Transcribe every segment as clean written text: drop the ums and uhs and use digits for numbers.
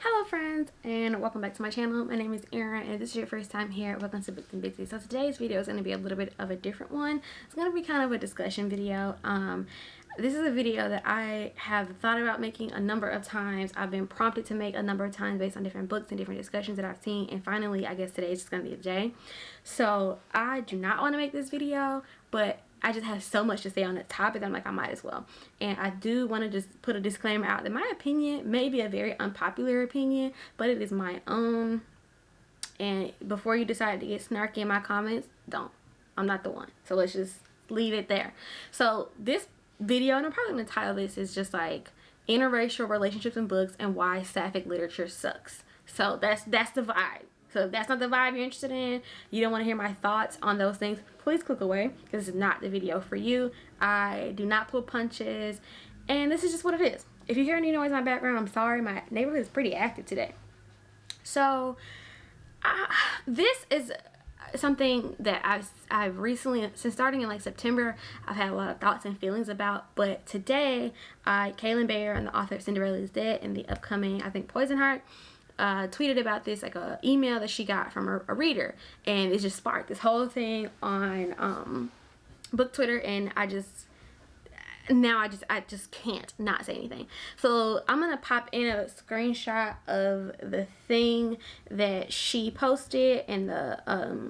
Hello friends, and welcome back to my channel. My name is Erin, and if this is your first time here, welcome to Books and Busy. So today's video is going to be a little bit of a different one. It's going to be kind of a discussion video. This is a video that I have thought about making a number of times. I've been prompted to make a number of times based on different books and different discussions that I've seen, and finally I guess today is just going to be the day. So I do not want to make this video, but I just have so much to say on the topic that I'm like, I might as well. And I do want to just put a disclaimer out that my opinion may be a very unpopular opinion, but it is my own. And before you decide to get snarky in my comments, don't. I'm not the one. So let's just leave it there. So this video, and I'm probably going to title this, is just like interracial relationships in books and why Sapphic literature sucks. So that's the vibe. So if that's not the vibe you're interested in, you don't want to hear my thoughts on those things, please click away, because this is not the video for you. I do not pull punches, and this is just what it is. If you hear any noise in my background, I'm sorry. My neighborhood is pretty active today. So this is something that I've recently, since starting in like September, I've had a lot of thoughts and feelings about. But today, Kaylin Bayer, and the author of Cinderella is Dead and the upcoming, I think, Poison Heart, tweeted about this, like a email that she got from a reader, and it just sparked this whole thing on book Twitter, and I just can't not say anything. So I'm gonna pop in a screenshot of the thing that she posted, and the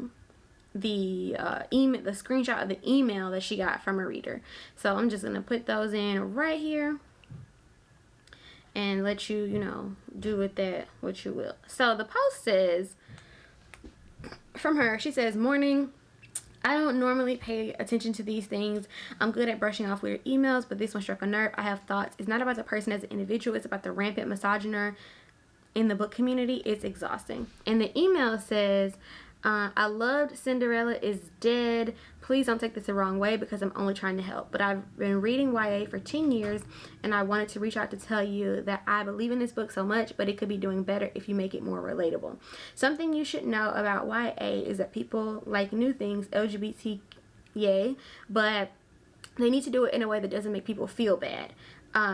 screenshot of the email that she got from a reader. So I'm just gonna put those in right here and let you, do with that what you will. So the post says, from her, she says, "Morning. I don't normally pay attention to these things. I'm good at brushing off weird emails, but this one struck a nerve. I have thoughts. It's not about the person as an individual. It's about the rampant misogyny in the book community. It's exhausting." And the email says, "I loved Cinderella is Dead. Please don't take this the wrong way because I'm only trying to help. But I've been reading YA for 10 years and I wanted to reach out to tell you that I believe in this book so much, but it could be doing better if you make it more relatable. Something you should know about YA is that people like new things, LGBT, yay, but they need to do it in a way that doesn't make people feel bad.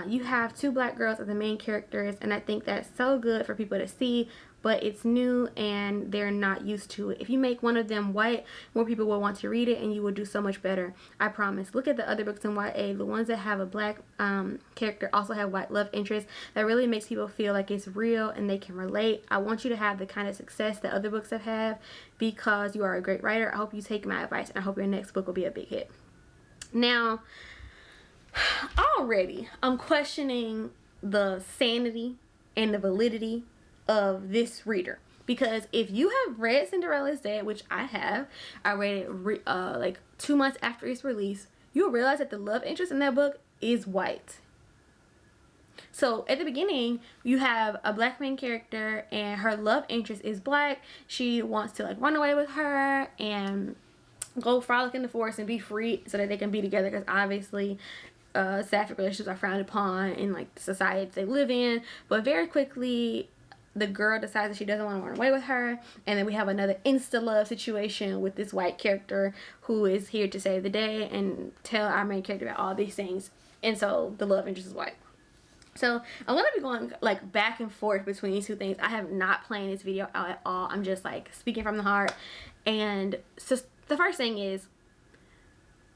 You have two black girls as the main characters, and I think that's so good for people to see, but it's new and they're not used to it. If you make one of them white, more people will want to read it and you will do so much better. I promise. Look at the other books in YA. The ones that have a black character also have white love interest. That really makes people feel like it's real and they can relate. I want you to have the kind of success that other books have had because you are a great writer. I hope you take my advice and I hope your next book will be a big hit." Now, already I'm questioning the sanity and the validity of this reader, because if you have read Cinderella is Dead, which I have, I read it like 2 months after its release, you'll realize that the love interest in that book is white. So at the beginning, you have a black main character and her love interest is black. She wants to like run away with her and go frolic in the forest and be free so that they can be together, because obviously sapphic relationships are frowned upon in like the society they live in. But very quickly the girl decides that she doesn't want to run away with her, and then we have another insta love situation with this white character who is here to save the day and tell our main character about all these things, and so the love interest is white. So I'm gonna be going like back and forth between these two things. I have not planned this video out at all. I'm just like speaking from the heart. And so the first thing is,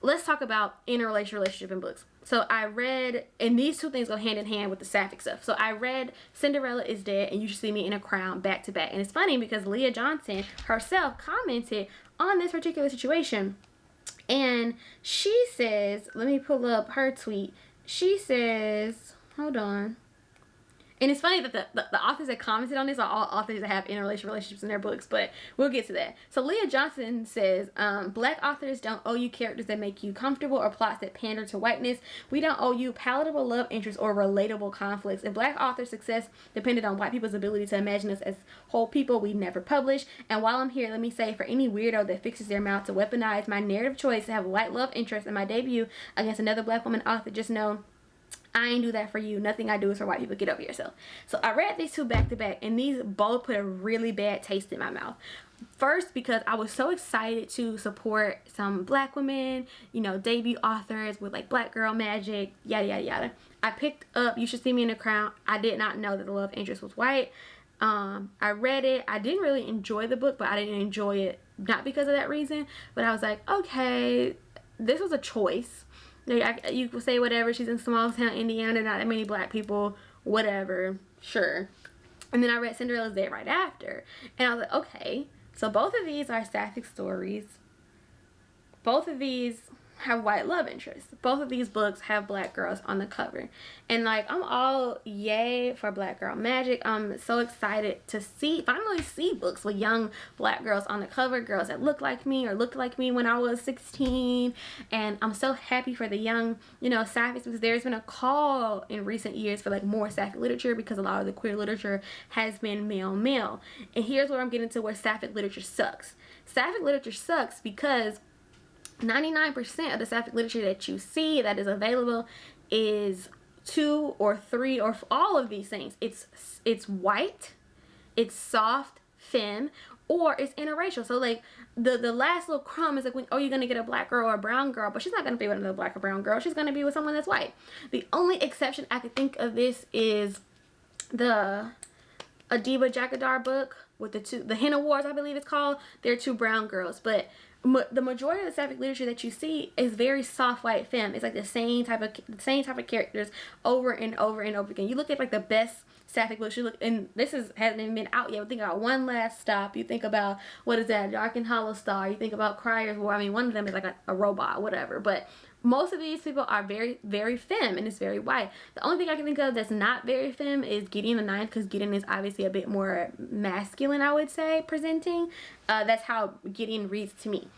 let's talk about interracial relationship in books. So I read, and these two things go hand in hand with the sapphic stuff. So I read Cinderella is Dead and You Should See Me in a Crown back to back. And it's funny because Leah Johnson herself commented on this particular situation. And she says, let me pull up her tweet. She says, hold on. And it's funny that the authors that commented on this are all authors that have interracial relationships in their books, but we'll get to that. So Leah Johnson says, "Black authors don't owe you characters that make you comfortable or plots that pander to whiteness. We don't owe you palatable love interests or relatable conflicts. If black authors' success depended on white people's ability to imagine us as whole people, we'd never publish. And while I'm here, let me say, for any weirdo that fixes their mouth to weaponize my narrative choice to have a white love interest in my debut against another black woman author, just know I ain't do that for you. Nothing I do is for white people. Get over yourself." So I read these two back to back, and these both put a really bad taste in my mouth. First, because I was so excited to support some black women, debut authors with like black girl magic, yada yada yada. I picked up You Should See Me in the Crown. I did not know that the love interest was white. I read it. I didn't really enjoy the book, but I didn't enjoy it not because of that reason, but I was like, okay, this was a choice. Like, you could say whatever, she's in small town Indiana, there are not that many black people, whatever, sure. And then I read Cinderella's Dead right after, and I was like, okay, so both of these are Sapphic stories. Both of these have white love interests. Both of these books have black girls on the cover. And like, I'm all yay for black girl magic. I'm so excited to finally see books with young black girls on the cover, girls that look like me or looked like me when I was 16. And I'm so happy for the young, Saphics, because there's been a call in recent years for like more Sapphic literature, because a lot of the queer literature has been male. And here's where I'm getting to where Sapphic literature sucks. Sapphic literature sucks because 99% of the Sapphic literature that you see that is available is 2 or 3 or all of these things. It's white, it's soft, femme, or it's interracial. So like the last little crumb is like, you're gonna get a black girl or a brown girl, but she's not gonna be with another black or brown girl. She's gonna be with someone that's white. The only exception I could think of this is the Adiba Jakadar book with the Henna Wars, I believe it's called. They're 2 brown girls, but the majority of the Sapphic literature that you see is very soft white femme. It's like the same type of characters over and over and over again. You look at like the best Sapphic books, and this hasn't even been out yet. But think about One Last Stop. You think about, what is that, Dark and Hollow Star. You think about Crier's War. I mean, one of them is like a robot, whatever. But most of these people are very, very femme, and it's very white. The only thing I can think of that's not very femme is Gideon the Ninth, because Gideon is obviously a bit more masculine, I would say, presenting. That's how Gideon reads to me.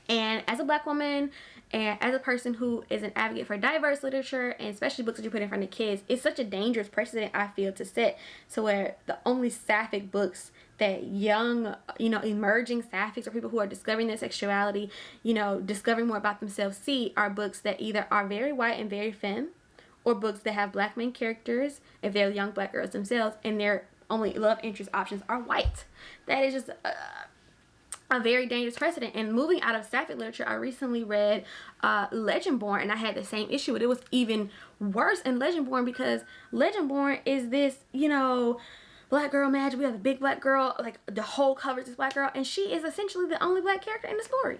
And as a black woman, and as a person who is an advocate for diverse literature, and especially books that you put in front of kids, it's such a dangerous precedent, I feel, to set, to where the only Sapphic books that young, emerging Saphics or people who are discovering their sexuality, discovering more about themselves see are books that either are very white and very femme, or books that have black main characters, if they're young black girls themselves, and their only love interest options are white. That is just a very dangerous precedent. And moving out of Sapphic literature, I recently read Legendborn, and I had the same issue, but it was even worse in Legendborn, because Legendborn is this, black girl magic. We have a big black girl, like the whole cover is this black girl, and she is essentially the only black character in the story.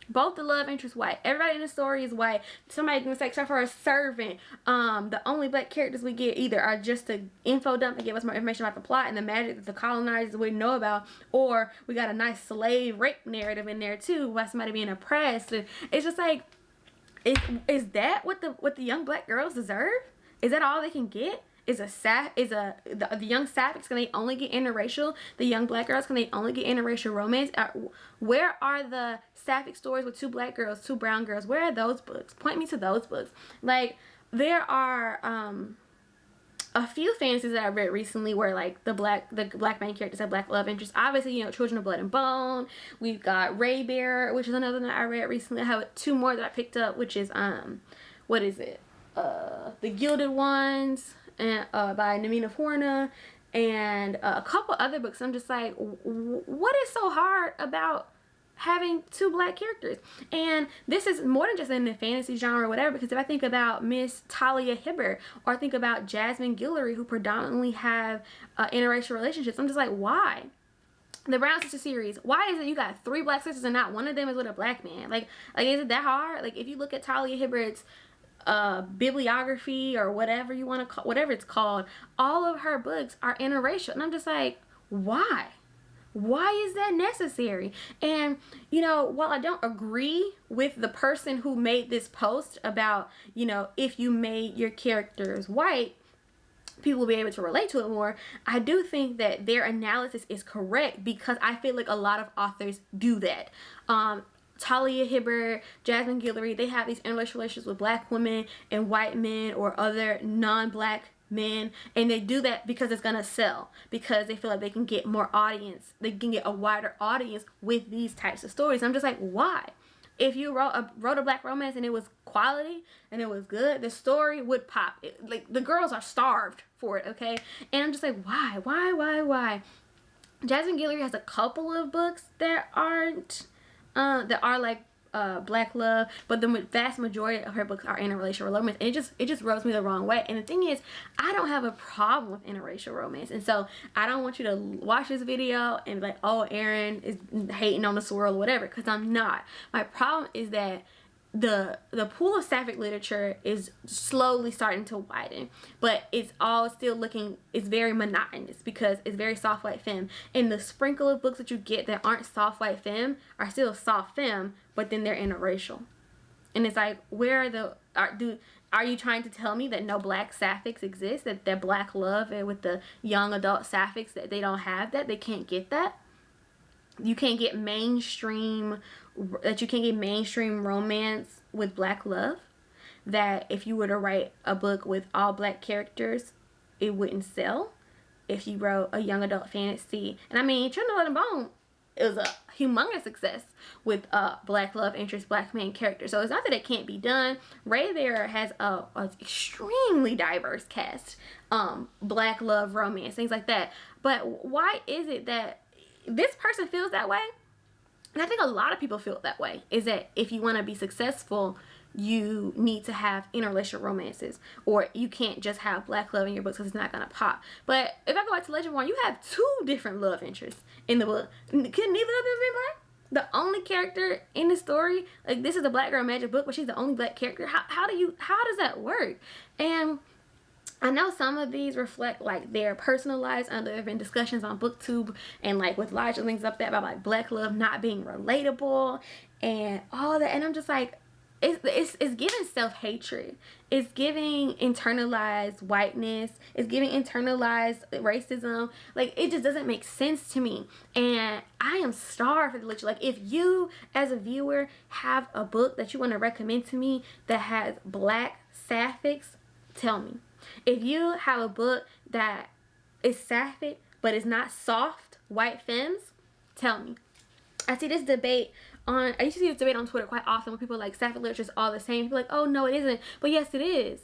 Both the love interest white. Everybody in the story is white. Somebody can say, except for a servant. The only black characters we get either are just the info dump and give us more information about the plot and the magic that the colonizers we know about, or we got a nice slave rape narrative in there too, about somebody being oppressed. And it's just like, is that what the young black girls deserve? Is that all they can get? The young Saphics, can they only get interracial? The young black girls, can they only get interracial romance? Where are the Sapphic stories with 2 black girls, 2 brown girls? Where are those books? Point me to those books. Like, there are a few fantasies that I read recently where like the black main characters have black love interests. Obviously, Children of Blood and Bone. We've got Ray Bear, which is another one that I read recently. I have 2 more that I picked up, which is what is it? The Gilded Ones, and by Namina Forna, and a couple other books. I'm just like, what is so hard about having 2 black characters? And this is more than just in the fantasy genre or whatever, because if I think about Miss Talia Hibbert, or I think about Jasmine Guillory, who predominantly have interracial relationships, I'm just like, why? The Brown Sister series, why is it you got 3 black sisters and not one of them is with a black man? Like is it that hard? Like, if you look at Talia Hibbert's bibliography, or whatever you want to call, whatever it's called, all of her books are interracial, and I'm just like, why is that necessary? And while I don't agree with the person who made this post about if you made your characters white, people will be able to relate to it more, I do think that their analysis is correct, because I feel like a lot of authors do that. Talia Hibbert, Jasmine Guillory, they have these interracial relationships with black women and white men or other non-black men, and they do that because it's gonna sell, because they feel like they can get more audience, they can get a wider audience with these types of stories. I'm just like, why? If you wrote a black romance and it was quality and it was good, the story would pop. Like, the girls are starved for it, okay? And I'm just like, why? Jasmine Guillory has a couple of books that aren't that are like black love, but the vast majority of her books are interracial romance, and it just rubs me the wrong way. And the thing is, I don't have a problem with interracial romance, and so I don't want you to watch this video and be like, oh, Erin is hating on the swirl or whatever, because I'm not. My problem is that the pool of Sapphic literature is slowly starting to widen, but it's all still looking, it's very monotonous because it's very soft white femme, and the sprinkle of books that you get that aren't soft white femme are still soft femme, but then they're interracial. And it's like, where are you trying to tell me that no black Saphics exist, that they're black love, and with the young adult Saphics that they don't have that, they can't get that? You can't get mainstream romance with black love, that if you were to write a book with all black characters, it wouldn't sell. If you wrote a young adult fantasy, and I mean, True Blood and Bone is a humongous success with black love interest, black main character. So it's not that it can't be done. Ray there has a extremely diverse cast, black love romance, things like that. But why is it that this person feels that way? And I think a lot of people feel that way, is that if you want to be successful, you need to have interracial romances, or you can't just have black love in your books because it's not going to pop. But if I go back to Legendborn, you have 2 different love interests in the book. Could neither of them be black? The only character in the story, like, this is a Black Girl Magic book, but she's the only black character. How does that work? And I know some of these reflect like their personal lives. There have been discussions on BookTube and like with larger links up there about like black love not being relatable and all that. And I'm just like, it's giving self-hatred. It's giving internalized whiteness. It's giving internalized racism. Like, it just doesn't make sense to me. And I am starved for the literature. Like, if you as a viewer have a book that you want to recommend to me that has black Saphics, tell me. If you have a book that is Sapphic but is not soft white femmes, tell me. I see this debate I used to see this debate on Twitter quite often, where people are like, Sapphic literature is all the same. People are like, oh no, it isn't. But yes, it is.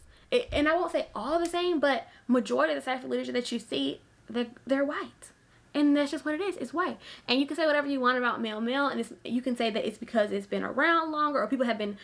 And I won't say all the same, but majority of the Sapphic literature that you see, they're white. And that's just what it is. It's white. And you can say whatever you want about male, and you can say that it's because it's been around longer, or people have been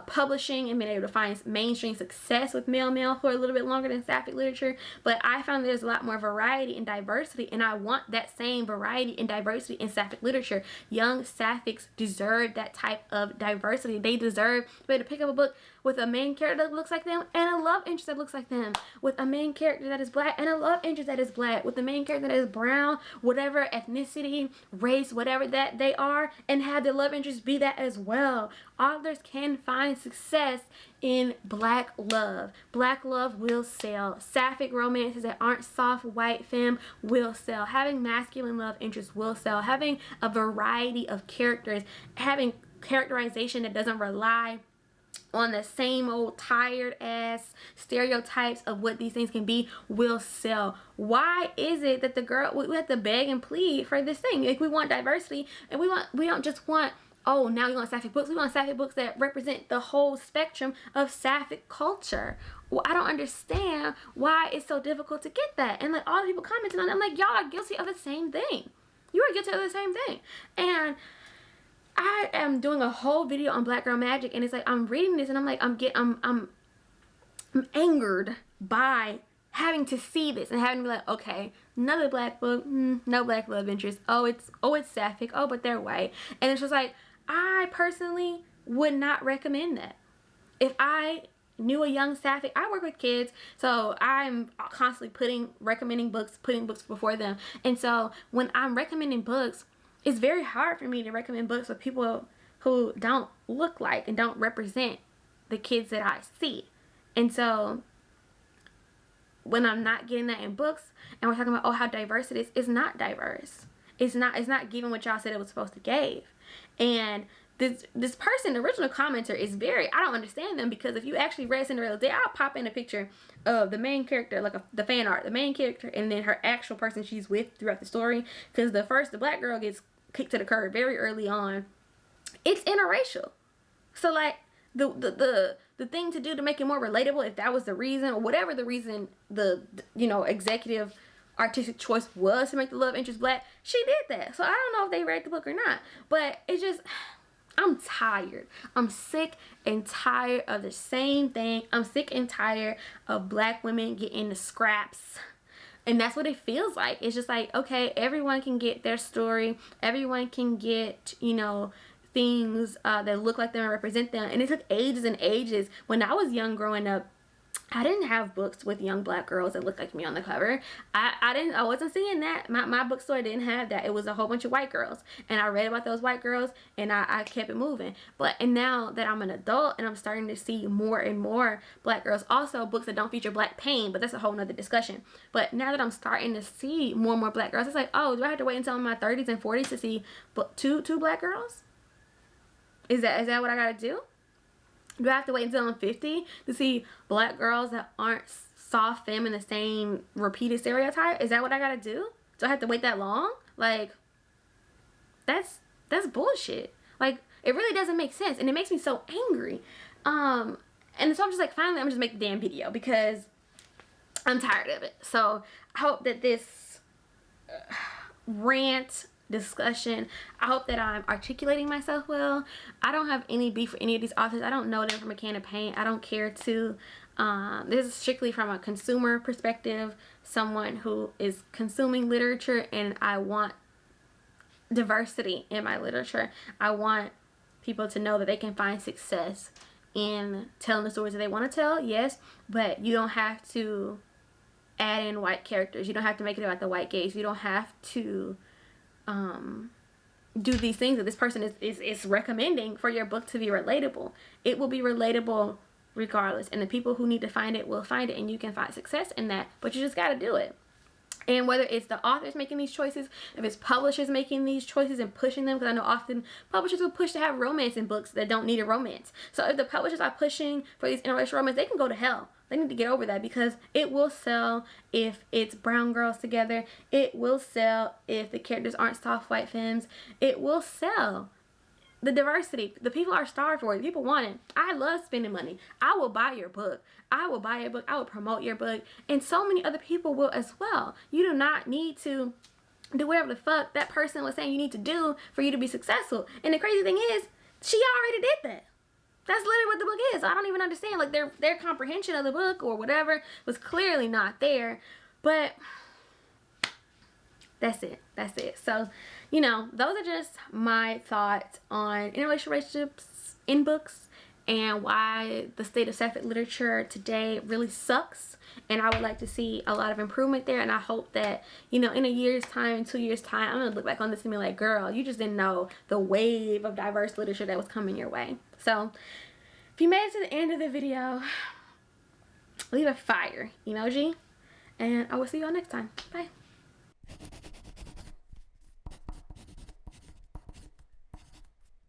publishing and been able to find mainstream success with male for a little bit longer than Sapphic literature. But I found there's a lot more variety and diversity, and I want that same variety and diversity in Sapphic literature. Young Saphics deserve that type of diversity. They deserve to be able to pick up a book with a main character that looks like them and a love interest that looks like them, with a main character that is black and a love interest that is black, with the main character that is brown, whatever ethnicity, race, whatever that they are, and have their love interest be that as well. Authors can find success in black love. Black love will sell. Sapphic romances that aren't soft white femme will sell. Having masculine love interests will sell. Having a variety of characters, having characterization that doesn't rely on the same old tired ass stereotypes of what these things can be will sell. Why is it that we have to beg and plead for this thing? Like, we want diversity, and we don't just want, oh, now we want Sapphic books. We want Sapphic books that represent the whole spectrum of Sapphic culture. Well, I don't understand why it's so difficult to get that. And like, all the people commenting on it, I'm like, y'all are guilty of the same thing. You are guilty of the same thing. And I am doing a whole video on Black Girl Magic, and it's like, I'm reading this and I'm like, I'm angered by having to see this and having to be like, okay, another black book, no black love interest. Oh, it's Sapphic. Oh, but they're white. And it's just like, I personally would not recommend that. If I knew a young Sapphic, I work with kids, so I'm constantly recommending books, putting books before them. And so when I'm recommending books, it's very hard for me to recommend books with people who don't look like and don't represent the kids that I see. And so when I'm not getting that in books, and we're talking about, oh, how diverse it is, it's not diverse. It's not giving what y'all said it was supposed to give. And this person, the original commenter, is very, I don't understand them, because if you actually read Cinderella's Day, I'll pop in a picture of the main character, like the fan art, the main character, and then her actual person she's with throughout the story. Because the black girl gets kicked to the curb very early on. It's interracial. So like, the thing to do to make it more relatable, if that was the reason, or whatever the reason the executive artistic choice was to make the love interest black, she did that. So I don't know if they read the book or not, but it just, I'm tired. I'm sick and tired of the same thing. I'm sick and tired of black women getting the scraps. And that's what it feels like. It's just like, okay, everyone can get their story. Everyone can get, you know, things that look like them and represent them. And it took ages and ages. When I was young growing up, I didn't have books with young black girls that looked like me on the cover. I wasn't seeing that. My bookstore didn't have that. It was a whole bunch of white girls. And I read about those white girls and I kept it moving. And now that I'm an adult and I'm starting to see more and more black girls, also books that don't feature black pain, but that's a whole nother discussion. But now that I'm starting to see more and more black girls, it's like, oh, do I have to wait until my 30s and 40s to see two black girls? Is that what I gotta do? Do I have to wait until I'm 50 to see black girls that aren't soft femme in the same repeated stereotype? Is that what I gotta do? Do I have to wait that long? Like, that's bullshit. Like, it really doesn't make sense, and it makes me so angry. And so I'm just like, finally, I'm just making the damn video because I'm tired of it. So I hope that this rant discussion, I hope that I'm articulating myself well. I don't have any beef for any of these authors. I don't know them from a can of paint. I don't care to. This is strictly from a consumer perspective, someone who is consuming literature, and I want diversity in my literature. I want people to know that they can find success in telling the stories that they want to tell, yes, but you don't have to add in white characters. You don't have to make it about the white gaze. You don't have to do these things that this person is recommending for your book to be relatable. It will be relatable regardless, and the people who need to find it will find it, and you can find success in that, but you just got to do it. And whether it's the authors making these choices, if it's publishers making these choices and pushing them, because I know often publishers will push to have romance in books that don't need a romance. So if the publishers are pushing for these interracial romance, they can go to hell. They need to get over that, because it will sell if it's brown girls together. It will sell if the characters aren't soft white femmes. It will sell. The diversity. The people are starved for it. People want it. I love spending money. I will buy your book. I will buy your book. I will promote your book. And so many other people will as well. You do not need to do whatever the fuck that person was saying you need to do for you to be successful. And the crazy thing is, she already did that. That's literally what the book is. I don't even understand. Like, their comprehension of the book or whatever was clearly not there. But that's it. That's it. So, you know, those are just my thoughts on interracial relationships in books and why the state of Sapphic literature today really sucks. And I would like to see a lot of improvement there. And I hope that, you know, in a year's time, 2 years' time, I'm going to look back on this and be like, girl, you just didn't know the wave of diverse literature that was coming your way. So, if you made it to the end of the video, leave a fire emoji. And I will see you all next time. Bye.